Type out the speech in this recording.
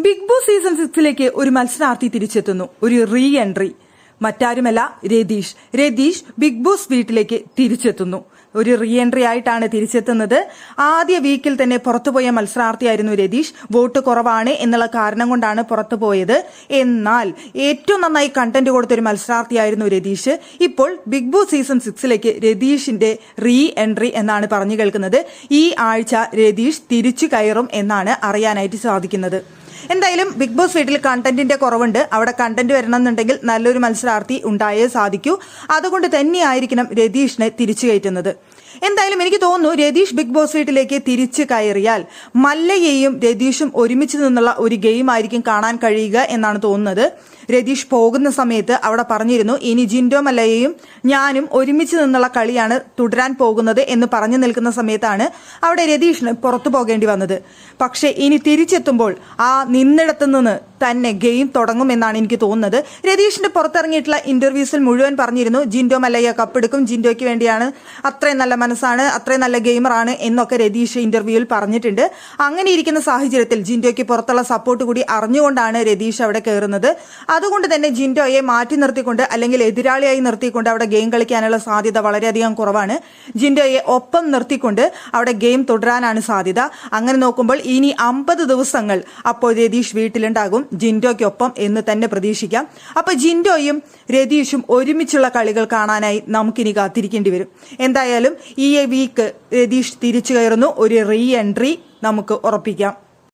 Big Boss season 6 ഒരു മത്സരാർത്ഥി തിരിച്ചെത്തുന്നു. ഒരു റീ എൻട്രി. മറ്റാരുമല്ല, രതീഷ് ബിഗ് ബോസ് വീട്ടിലേക്ക് തിരിച്ചെത്തുന്നു. ഒരു റീ എൻട്രി ആയിട്ടാണ് തിരിച്ചെത്തുന്നത്. ആദ്യ വീക്കിൽ തന്നെ പുറത്തുപോയ മത്സരാർത്ഥിയായിരുന്നു രതീഷ്. വോട്ട് കുറവാണ് എന്നുള്ള കാരണം കൊണ്ടാണ് പുറത്തുപോയത്. എന്നാൽ ഏറ്റവും നന്നായി കണ്ടന്റ് കൊടുത്തൊരു മത്സരാർത്ഥിയായിരുന്നു രതീഷ്. ഇപ്പോൾ ബിഗ് ബോസ് സീസൺ 6 രതീഷിന്റെ റീ എൻട്രി എന്നാണ് പറഞ്ഞു കേൾക്കുന്നത്. ഈ ആഴ്ച രതീഷ് തിരിച്ചു കയറും എന്നാണ് അറിയാനായിട്ട് സാധിക്കുന്നത്. എന്തായാലും ബിഗ് ബോസ് വീട്ടിൽ കണ്ടന്റിന്റെ കുറവുണ്ട്. അവിടെ കണ്ടന്റ് വരണമെന്നുണ്ടെങ്കിൽ നല്ലൊരു മത്സരാർത്ഥി ഉണ്ടായേ സാധിക്കൂ. അതുകൊണ്ട് തന്നെയായിരിക്കണം രതീഷിനെ തിരിച്ചു കയറ്റുന്നത്. എന്തായാലും എനിക്ക് തോന്നുന്നു രതീഷ് ബിഗ് ബോസ് വീട്ടിലേക്ക് തിരിച്ചു കയറിയാൽ മല്ലയെയും രതീഷും ഒരുമിച്ച് നിന്നുള്ള ഒരു ഗെയിം ആയിരിക്കും കാണാൻ കഴിയുക എന്നാണ് തോന്നുന്നത്. രതീഷ് പോകുന്ന സമയത്ത് അവിടെ പറഞ്ഞിരുന്നു, ഇനി ജിൻഡോ മല്ലയെയും ഞാനും ഒരുമിച്ച് നിന്നുള്ള കളിയാണ് തുടരാൻ പോകുന്നത് എന്ന് പറഞ്ഞു നിൽക്കുന്ന സമയത്താണ് അവിടെ രതീഷിന് പുറത്തു പോകേണ്ടി വന്നത്. പക്ഷെ ഇനി തിരിച്ചെത്തുമ്പോൾ ആ നിന്നിടത്തു നിന്ന് തന്നെ ഗെയിം തുടങ്ങുമെന്നാണ് എനിക്ക് തോന്നുന്നത്. രതീഷിന്റെ പുറത്തിറങ്ങിയിട്ടുള്ള ഇന്റർവ്യൂസിൽ മുഴുവൻ പറഞ്ഞിരുന്നു ജിൻഡോ മല്ലയ്യ കപ്പെടുക്കും, ജിൻഡോയ്ക്ക് വേണ്ടിയാണ്, അത്രയും നല്ല മനസ്സാണ്, അത്രയും നല്ല ഗെയിമറാണ് എന്നൊക്കെ രതീഷ് ഇന്റർവ്യൂവിൽ പറഞ്ഞിട്ടുണ്ട്. അങ്ങനെ ഇരിക്കുന്ന സാഹചര്യത്തിൽ ജിൻഡോയ്ക്ക് പുറത്തുള്ള സപ്പോർട്ട് കൂടി അറിഞ്ഞുകൊണ്ടാണ് രതീഷ് അവിടെ കയറുന്നത്. അതുകൊണ്ട് തന്നെ ജിൻഡോയെ മാറ്റി നിർത്തിക്കൊണ്ട് അല്ലെങ്കിൽ എതിരാളിയായി നിർത്തിക്കൊണ്ട് അവിടെ ഗെയിം കളിക്കാനുള്ള സാധ്യത വളരെയധികം കുറവാണ്. ജിൻഡോയെ ഒപ്പം നിർത്തിക്കൊണ്ട് അവിടെ ഗെയിം തുടരാനാണ് സാധ്യത. അങ്ങനെ നോക്കുമ്പോൾ ഇനി 50 ദിവസങ്ങൾ അപ്പോൾ രതീഷ് വീട്ടിലുണ്ടാകും ജിൻഡോയ്ക്കൊപ്പം എന്ന് തന്നെ പ്രതീക്ഷിക്കാം. അപ്പൊ ജിൻഡോയും രതീഷും ഒരുമിച്ചുള്ള കളികൾ കാണാനായി നമുക്കിനി കാത്തിരിക്കേണ്ടി വരും. എന്തായാലും ഈ വീക്ക് രതീഷ് തിരിച്ചു കയറുന്നു. ഒരു റീ എൻട്രി നമുക്ക് ഉറപ്പിക്കാം.